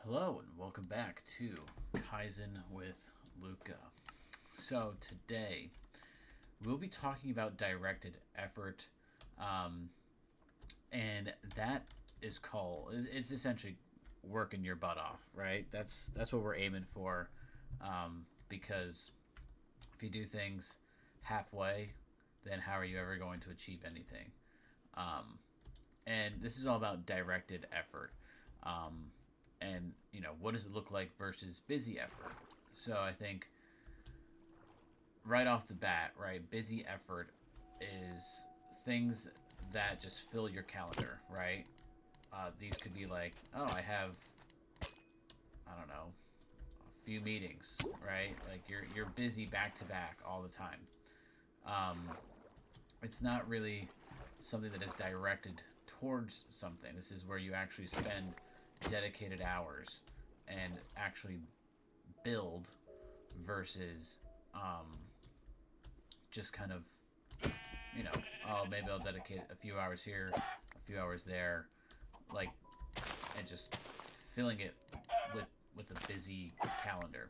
Hello and welcome back to Kaizen with Luca. So today we'll be talking about directed effort, and that is called. It's essentially working your butt off, right? That's what we're aiming for, because if you do things halfway, then how are you ever going to achieve anything? Um, and this is all about directed effort. Um, and what does it look like versus busy effort? So I think right off the bat, right, busy effort is things that just fill your calendar, right? These could be like, oh, I don't know, a few meetings, right? Like you're busy back to back all the time. um, it's not really something that is directed towards something. This is where you actually spend dedicated hours and actually build versus um, just kind of, you know, oh, maybe I'll dedicate a few hours here, a few hours there, like, and just filling it with with a busy calendar.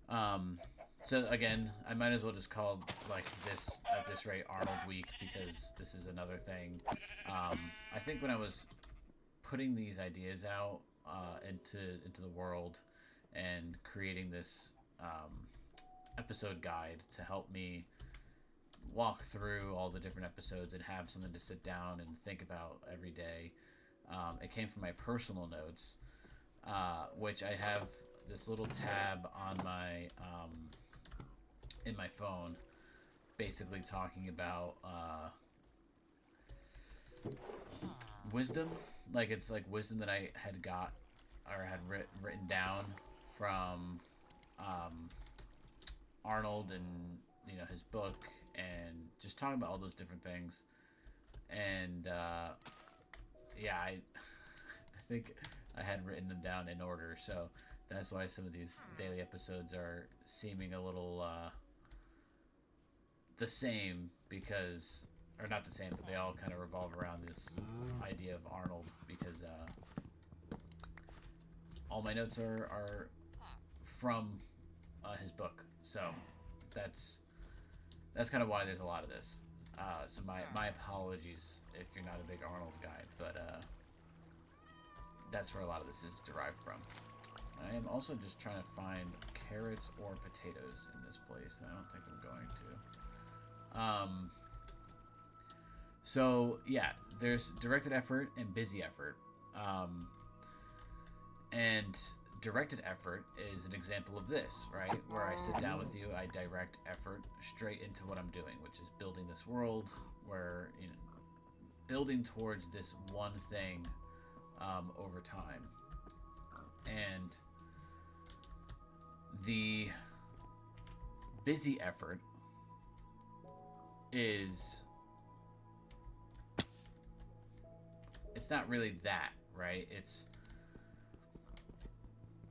Um, so again, I might as well just call like this at this rate Arnold Week because this is another thing. I think when I was putting these ideas out into the world and creating this episode guide to help me walk through all the different episodes and have something to sit down and think about every day. It came from my personal notes, which I have this little tab on my in my phone, basically talking about wisdom. Like it's like wisdom that I had got or had written down from um, Arnold and his book and just talking about all those different things. And yeah, I I think I had written them down in order, so that's why some of these daily episodes are seeming a little the same because or not the same, but they all kind of revolve around this idea of Arnold because all my notes are from his book. So that's kind of why there's a lot of this. So my apologies if you're not a big Arnold guy, but that's where a lot of this is derived from. I am also just trying to find carrots or potatoes in this place, and I don't think I'm going to. So yeah, there's directed effort and busy effort. Um, and directed effort is an example of this, right? Where I sit down with you, I direct effort straight into what I'm doing, which is building this world where, building towards this one thing over time. And the busy effort is, it's not really that, right? It's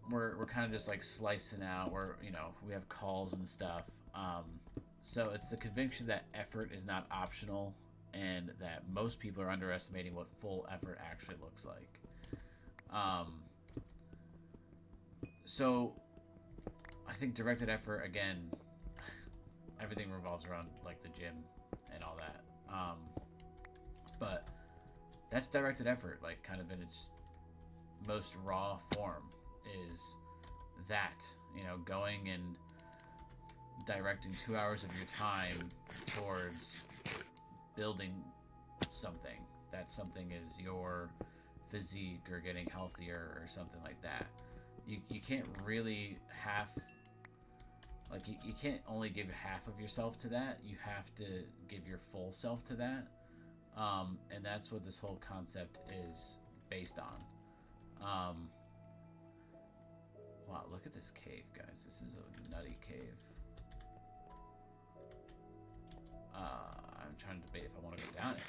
we're kind of just like slicing out where we have calls and stuff. So it's the conviction that effort is not optional and that most people are underestimating what full effort actually looks like. So I think directed effort, again, everything revolves around like the gym and all that. But that's directed effort, like kind of in its most raw form, is that going and directing 2 hours of your time towards building something. That something is your physique or getting healthier or something like that. You can't really you can't only give half of yourself to that. You have to give your full self to that. And that's what this whole concept is based on. Wow, look at this cave, guys. This is a nutty cave. I'm trying to debate if I want to go down it.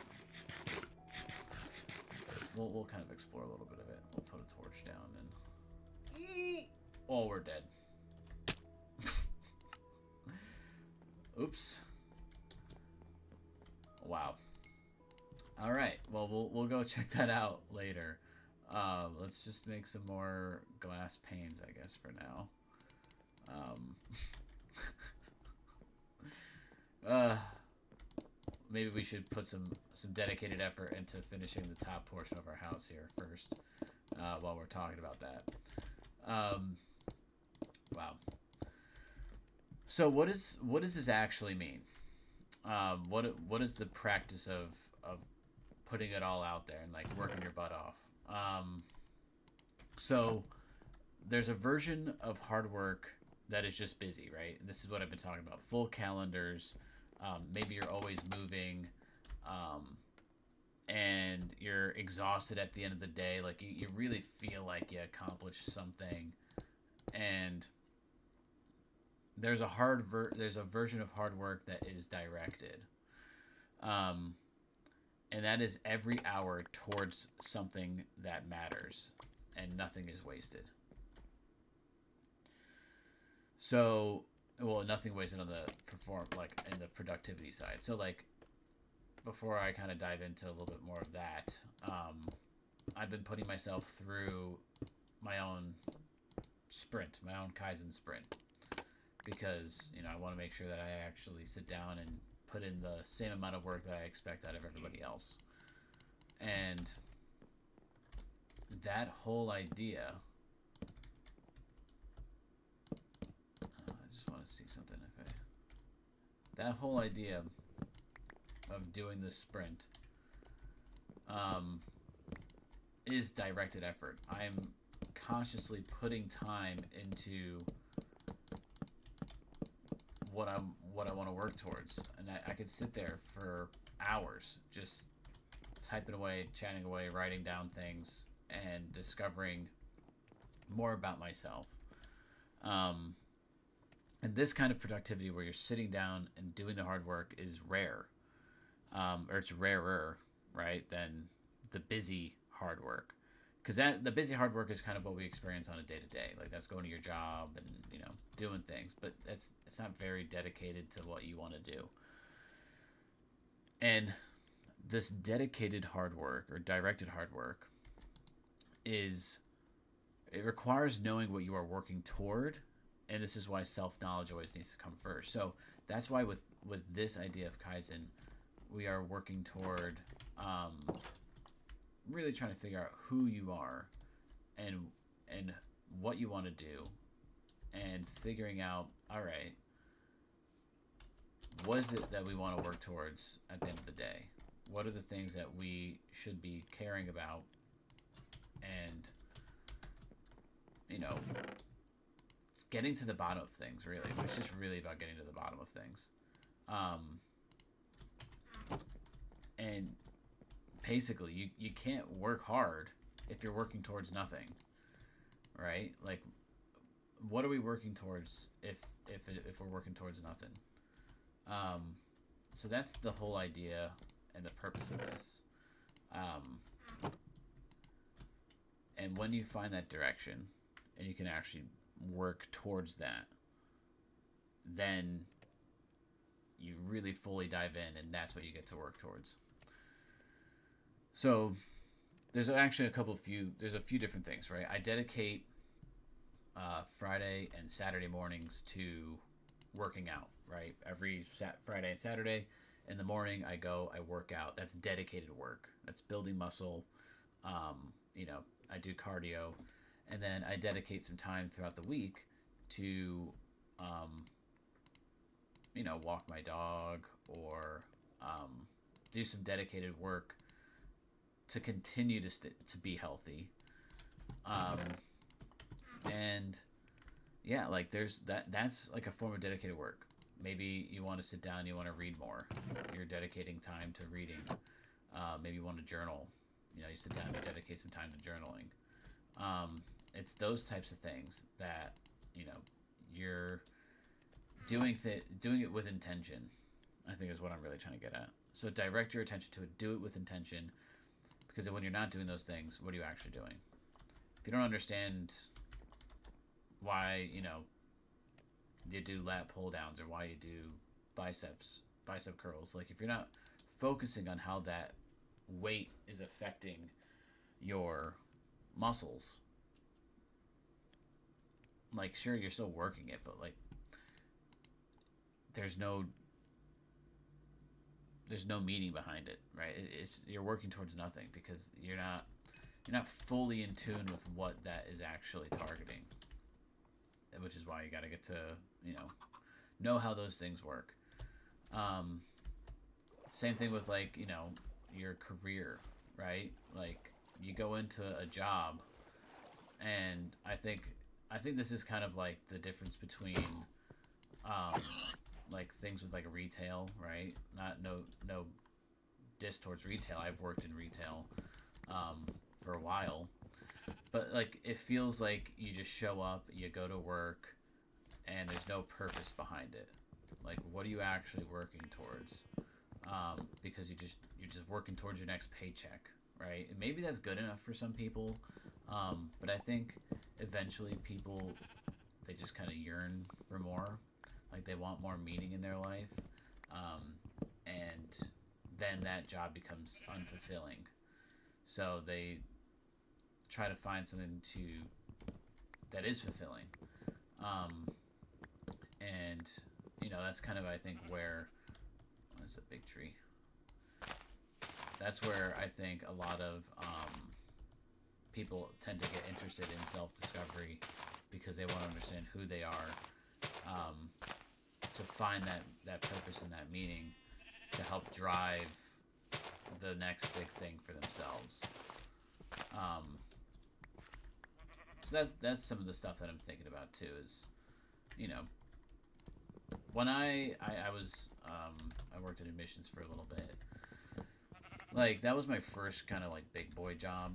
We'll kind of explore a little bit of it. We'll put a torch down and... Oh, we're dead. Oops. Wow. All right. Well, we'll go check that out later. Let's just make some more glass panes, I guess, for now. Um, uh, maybe we should put some dedicated effort into finishing the top portion of our house here first, while we're talking about that. Um, wow. So what does this actually mean? What is the practice of putting it all out there and like working your butt off? So there's a version of hard work that is just busy, right? And this is what I've been talking about: full calendars. Maybe you're always moving, um, and you're exhausted at the end of the day. Like you really feel like you accomplished something, and there's a version of hard work that is directed, um, and that is every hour towards something that matters, and nothing is wasted. So, well, nothing wasted on the in the productivity side. So, like, before I kind of dive into a little bit more of that, I've been putting myself through my own my own Kaizen sprint, because I want to make sure that I actually sit down and put in the same amount of work that I expect out of everybody else. And that whole idea, I just want to see something. If I That whole idea of doing this sprint, um, is directed effort. I'm consciously putting time into what I want to work towards, and I could sit there for hours just typing away, chatting away, writing down things, and discovering more about myself. Um, and this kind of productivity, where you're sitting down and doing the hard work, is rare, or it's rarer, right, than the busy hard work. Because the busy hard work is kind of what we experience on a day to day. Like, that's going to your job and doing things, but it's not very dedicated to what you want to do. And this dedicated hard work, or directed hard work, it requires knowing what you are working toward, and this is why self knowledge always needs to come first. So that's why with this idea of Kaizen, we are working toward, really trying to figure out who you are, and what you want to do, and figuring out, all right, what is it that we want to work towards at the end of the day? What are the things that we should be caring about? And getting to the bottom of things, really. It's just really about getting to the bottom of things. And basically, you can't work hard if you're working towards nothing, right? Like, what are we working towards if we're working towards nothing? So that's the whole idea and the purpose of this. And when you find that direction, and you can actually work towards that, then you really fully dive in, and that's what you get to work towards. So there's actually there's a few different things, right? I dedicate Friday and Saturday mornings to working out, right? Every Friday and Saturday in the morning, I work out. That's dedicated work. That's building muscle. I do cardio, and then I dedicate some time throughout the week to, walk my dog, or do some dedicated work to continue to be healthy. And yeah, like that's like a form of dedicated work. Maybe you want to sit down, you want to read more. You're dedicating time to reading. Maybe you want to journal. You sit down and you dedicate some time to journaling. It's those types of things that you're doing it with intention, I think, is what I'm really trying to get at. So direct your attention to it. Do it with intention, because when you're not doing those things, what are you actually doing? If you don't understand why you do lat pull downs, or why you do bicep curls, like, if you're not focusing on how that weight is affecting your muscles. Like, sure, you're still working it, but like, there's no there's no meaning behind it, right? It's you're working towards nothing because you're not fully in tune with what that is actually targeting, which is why you got to get to you know how those things work. Um, Same thing with like your career, right? Like you go into a job, and I think this is kind of like the difference between um, like things with like retail, right? Not no diss towards retail. I've worked in retail um, for a while, but like it feels like you just show up, you go to work, and there's no purpose behind it. Like, what are you actually working towards? Because you're just working towards your next paycheck, right? And maybe that's good enough for some people, but I think eventually people they just kind of yearn for more, like they want more meaning in their life, um, and then that job becomes unfulfilling. So they try to find something to that is fulfilling, um, and that's kind of I think where that's a big tree. That's where I think a lot of people tend to get interested in self discovery because they want to understand who they are, um, to find that purpose and that meaning to help drive the next big thing for themselves. Um, so that's some of the stuff that I'm thinking about too. Is you know when I was I worked in admissions for a little bit. Like that was my first kind of like big boy job,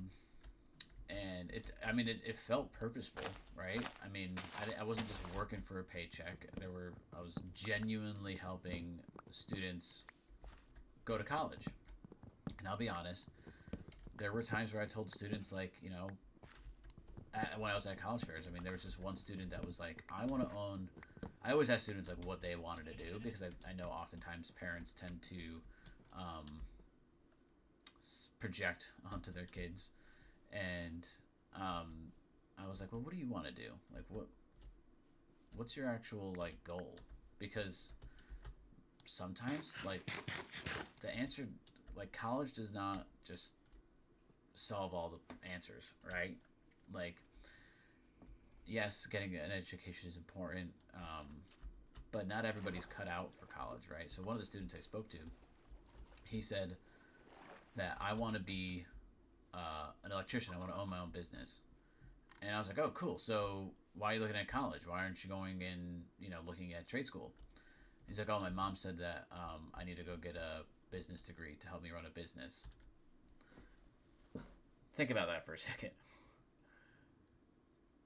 and it felt purposeful, right? I wasn't just working for a paycheck. I was genuinely helping students go to college. And I'll be honest, there were times where I told students like when I was at college fairs. There was just one student that was like, I always ask students like what they wanted to do because I know oftentimes parents tend to um, project onto their kids, and I was like, well, what do you want to do? Like, what's your actual like goal? Because sometimes like the answer, like college does not just solve all the answers, right? Like, yes, getting an education is important, but not everybody's cut out for college, right? So one of the students I spoke to, he said that I want to be an electrician. I want to own my own business. And I was like, oh, cool. So why are you looking at college? Why aren't you going and looking at trade school? He's like, oh, my mom said that I need to go get a business degree to help me run a business. Think about that for a second.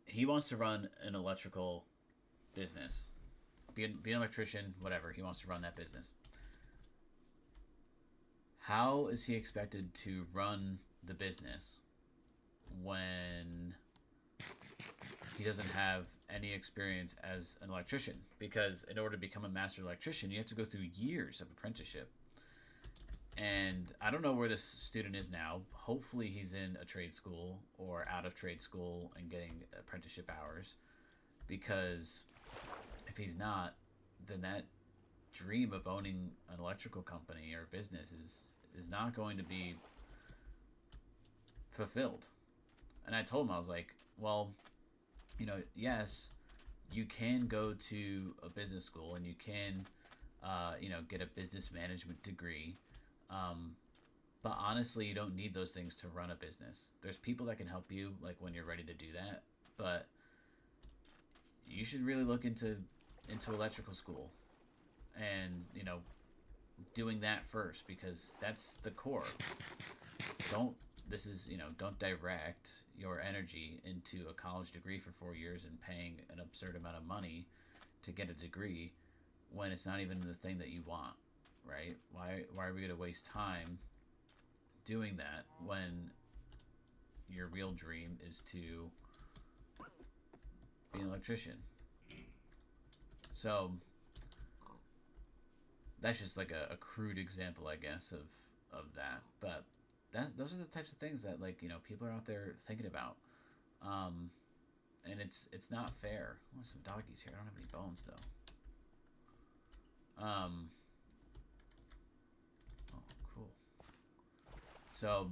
He wants to run an electrical business, be an electrician, whatever. He wants to run that business. How is he expected to run the business when he doesn't have any experience as an electrician? Because in order to become a master electrician, you have to go through years of apprenticeship. And I don't know where this student is now. Hopefully he's in a trade school or out of trade school and getting apprenticeship hours. Because if he's not, then that dream of owning an electrical company or business is not going to be fulfilled. And I told him, I was like, well, yes, you can go to a business school and you can, get a business management degree. But honestly, you don't need those things to run a business. There's people that can help you, like when you're ready to do that. But you should really look into electrical school, and doing that first because that's the core. Don't don't direct your energy into a college degree for 4 years and paying an absurd amount of money to get a degree when it's not even the thing that you want, right? Why are we going to waste time doing that when your real dream is to be an electrician? So that's just like a crude example, I guess, of that. But those are the types of things that people are out there thinking about. um, and it's not fair. Oh, some doggies here. I don't have any bones though. Oh, cool. So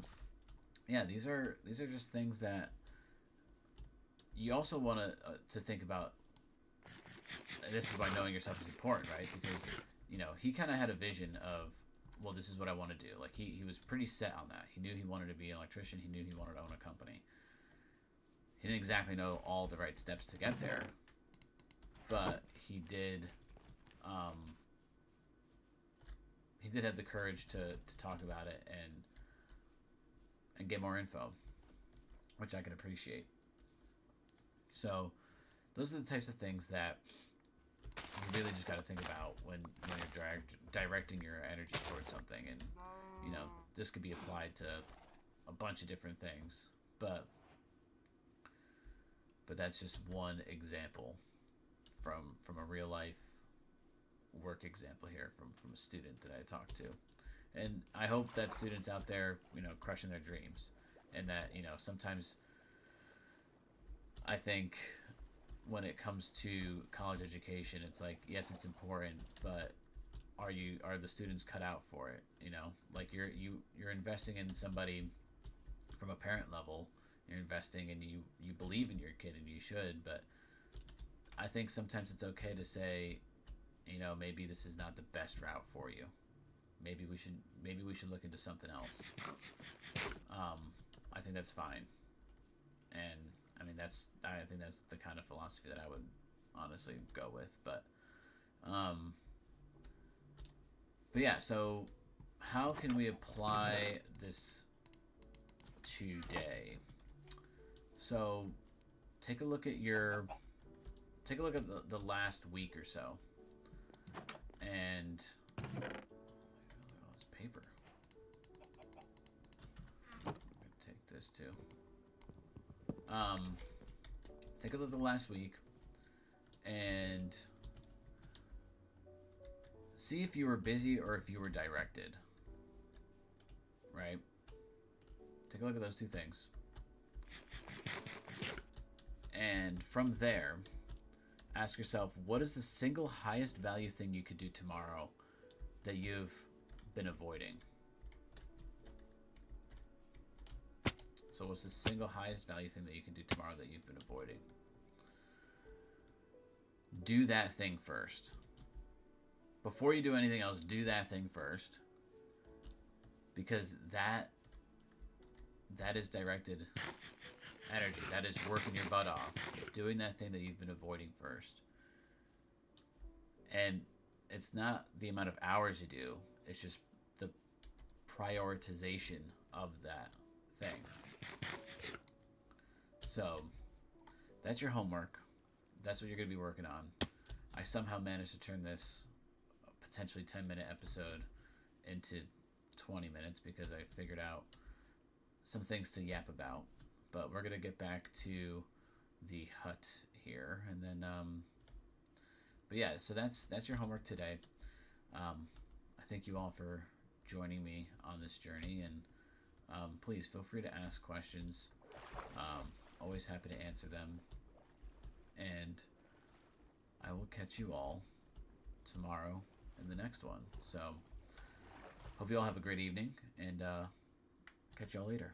yeah, these are just things that you also want to think about. And this is why knowing yourself is important, right? Because he kind of had a vision of, well, this is what I want to do. Like he was pretty set on that. He knew he wanted to be an electrician. He knew he wanted to own a company. He didn't exactly know all the right steps to get there, but he did. He did have the courage to talk about it and get more info, which I can appreciate. So those are the types of things that you really just got to think about when you're directing your energy towards something. And this could be applied to a bunch of different things, but that's just one example from a real life work example here from a student that I talked to. And I hope that students out there crushing their dreams, and that sometimes I think when it comes to college education, it's like, yes, it's important, but are the students cut out for it? Like you're investing in somebody from a parent level. You're investing, and you believe in your kid, and you should. But I think sometimes it's okay to say, maybe this is not the best route for you. Maybe we should look into something else. I think that's fine, and I mean I think that's the kind of philosophy that I would honestly go with. But yeah. So how can we apply this today? So take a look at the last week or so, and all this paper. I'm gonna take this too. Take a look at the last week and see if you were busy or if you were directed. Right? Take a look at those two things. And from there, ask yourself, what is the single highest value thing you could do tomorrow that you've been avoiding? So what's the single highest value thing that you can do tomorrow that you've been avoiding? Do that thing first. Before you do anything else, do that thing first. Because that is directed energy. That is working your butt off. Doing that thing that you've been avoiding first. And it's not the amount of hours you do. It's just the prioritization of that thing. So that's your homework. That's what you're going to be working on. I somehow managed to turn this potentially 10-minute episode into 20 minutes because I figured out some things to yap about. But we're going to get back to the hut here. And then, but yeah, so that's your homework today. I thank you all for joining me on this journey. And please feel free to ask questions. Always happy to answer them. And I will catch you all tomorrow in the next one. So hope you all have a great evening, and catch y'all later.